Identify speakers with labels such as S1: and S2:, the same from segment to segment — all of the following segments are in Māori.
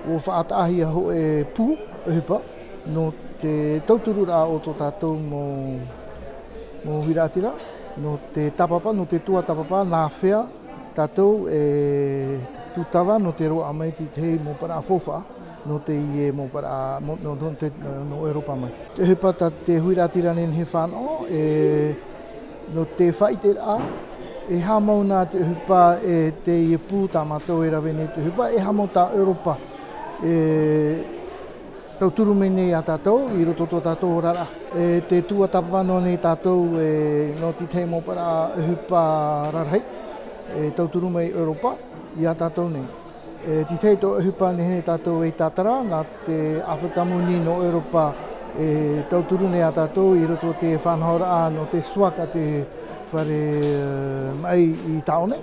S1: o whaatahia ho e pū, e hupa, no te tauturu rā o tō tātou mō Wiratira, no te tapapa, no te tua tapapa, nā whea, tātou e tūtawa no te roa mai te hei mō para fofa, no te ie mō para, no Europa mai. Te hupa ta te Wiratira nen he whanau, no te whaite rā, e hamau nā te hupa e te ie pū tā mātou e rawe nei te hupa, e hamau tā Europa. Tau turu me nei a tātou, i roto tō tātou rara. Te tua tapano nei tātou no ti te mo para hupa rarhei, tau turu mei Europa, i a tātou nei. Ti te tō hupa nei tātou e tātara, nā te awhatamuni no Europa, tau turu nei a tātou, i roto te whanhaura no te suaka te whare mai i taone,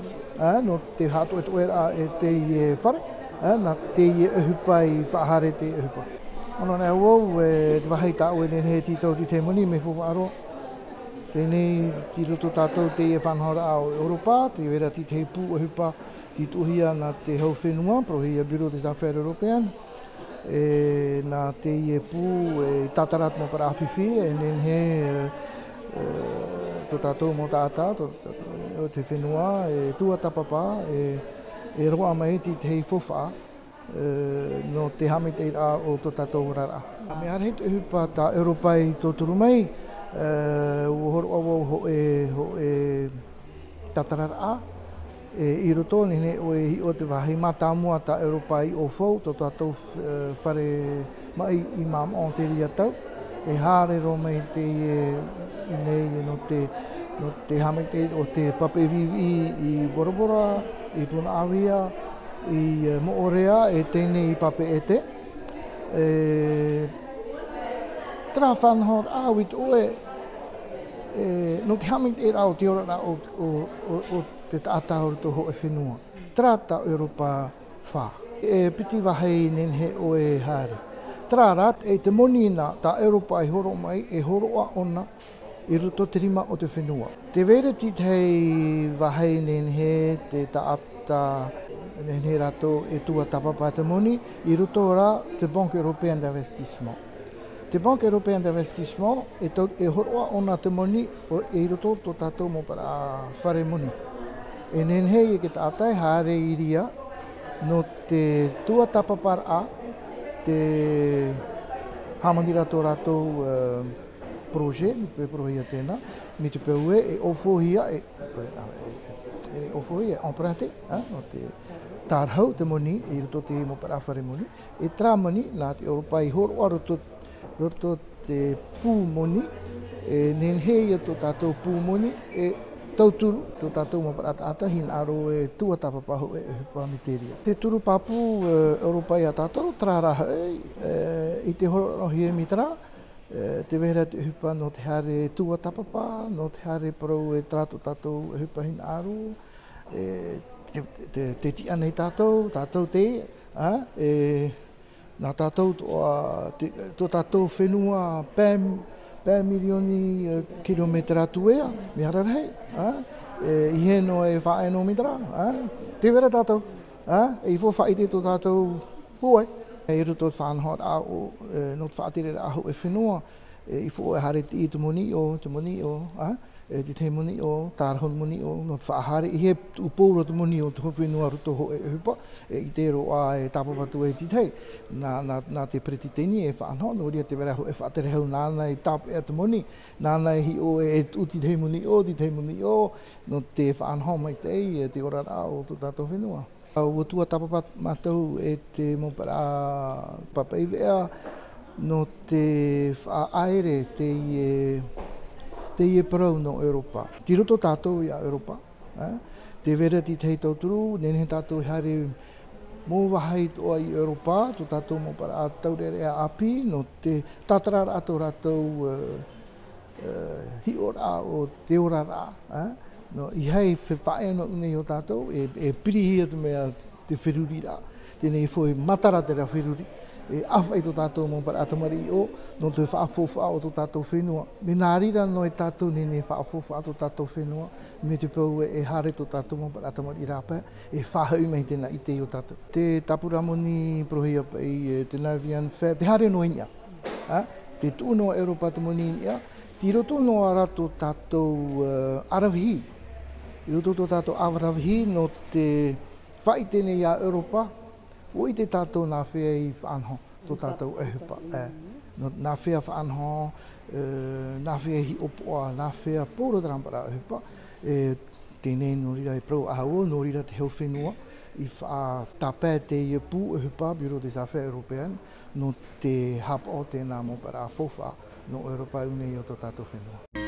S1: no te hatu e toera e te i whare, nā te i hupa i whahare te hupa. Ono nei wau, te wahei tāu e nei titau ti te muni me whawaro. Tēnei ti roto tātou te e whanhora au Europa, te wera ti te pū e hupa ti tuhia nā te hau whenua, prohia Bureau des Affaires Européennes. Nā te i e pū e tatarat mo para awhiwhi, e nen he tō tātou mo tātā, o te whenua, e tua tapapa, e roa mai ti te hei whawha. No te hamete rā o tō tātou rara. Me arhei te hupa tā Europai tō turu mai, horo awau ho e tatarara, i roto nene o e hi o te wahi mātāmua tā Europai o fau, tō tātou whare mai i mam o te ria tau, e hāre ro mai te nei no te hamete o te pape vivi i Borobora, i Puna Awia, i Moorea e tēnei i pape e te. Tra whanhor awit oe, no te hamit e rao te ora rao o te tātahoro to ho e whenua. Tra ta Europa wha. Piti wahei nen he oe haere. Tra rat e te monina ta Europa e horo mai, e horoa ona i roto te rima o te whenua. Te vere tit hei wahei nen he te taata ne rato e tua tapapa te moni, i roto ora te Banque Européenne d'Investissement. Te Banque Européenne d'Investissement e horoa ona te moni e roto tō tātou mo para whare moni. E nen hei e ke tātai haere i ria no te tua tapapar a, te hamandira tō ratou proje, pe prohia tēnā, mi te peue e ofohia e emprunté, no te tarhau te moni, i roto te mo para whare moni, e tra moni, nā te Europai horoa roto te pū moni, nen hei tō tātou pū moni, e tauturu, tō tātou mo para tāta, hin aro e tua tapapaho e hupa miteria. Te turu papu Europai a tātou, tra rahai, i te horo hie mitra, te wehera te hupa no te hare tua tapapa, no te hare parau e trato tātou hupa hin aro, te tia nei tātou te, nā tātou tō tātou whenua pē milioni kilometra tuea, me hararhei, i he no e whae no mitra, te wera tātou, e i fo whaite tō tātou huai. I roto whanhot a o no te whaatire a ho e whenua, i fo e hare te moni o, te te moni o, tārhon moni o, no te whaahare, i he upōro te moni o te whenua roto ho e hupa, i te ro a e tāpapatu e titei, nā te pretiteni e whanhot, no ria te wera ho e whaatere hau nānei tāpe e te moni, nānei hi o e uti te moni o, no te whanhot mai te ora rā o tō tātou whenua. O tua tapapa mātou e te mo para papeiwea no te whaaere te ie parau no Europa. Ti roto tātou i a Europa. Te vera ti tei tauturu, nene tātou hare mō wahai toa i Europa, tō tātou mo para taurere a api, no te tātara ratou hi ora o te ora rā. No, i hei whae no nei o tātou, e pirihia te mea te whiruri rā. Tēnei fwoi matara te rā whiruri, e awhai tō tātou mō para atamari o, no te whaafofa o tō tātou whenua. Me nā rira no e tātou nene whaafofa o tō tātou whenua, me te pau e hare tō tātou mō para atamari rāpea, e whahau mei tēnā i te o tātou. Te tapuramoni prohia pai te Navian Fair, te hare no inia. Te tūno Europa te moni inia, ti roto no ara tō tātou arawhi. I roto tō tātou arawhi no te whai tēne i a Europa, o i te tātou nā whea i whaanho, tō tātou ehupa. Nā whea whaanho, nā whea hi opoa, nā whea pōro tarampara ehupa, tēnei no rira e prau ahau, no rira te heu whenua, i wha tāpē te iepu ehupa, Bureau des Affaires Européennes, no te hapa o tēnā mō para fofa no Europa unei o tō tātou whenua.